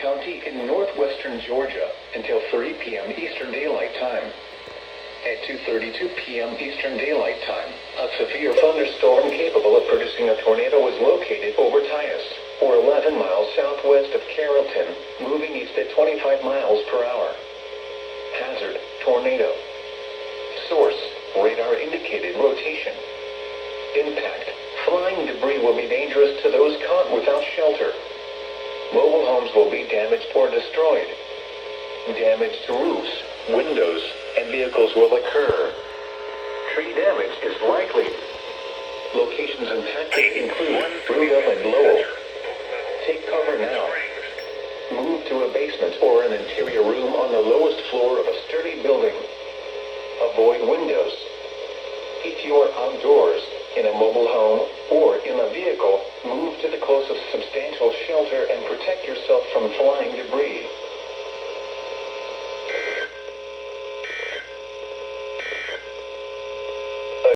County in northwestern Georgia until 3 p.m. Eastern Daylight Time. At 2:32 p.m. Eastern Daylight Time, a severe thunderstorm capable of producing a tornado was located over Tyus, or 11 miles southwest of Carrollton, moving east at 25 miles per hour. Hazard, tornado. Source, radar indicated rotation. Impact, flying debris will be dangerous to those caught without shelter. Mobile homes will be damaged or destroyed. Damage to roofs, windows, and vehicles will occur. Tree damage is likely. Locations impacted include Rudolph and Lowell. Take cover now. Move to a basement or an interior room on the lowest floor of a sturdy building. Avoid windows. If you are outdoors, in a mobile home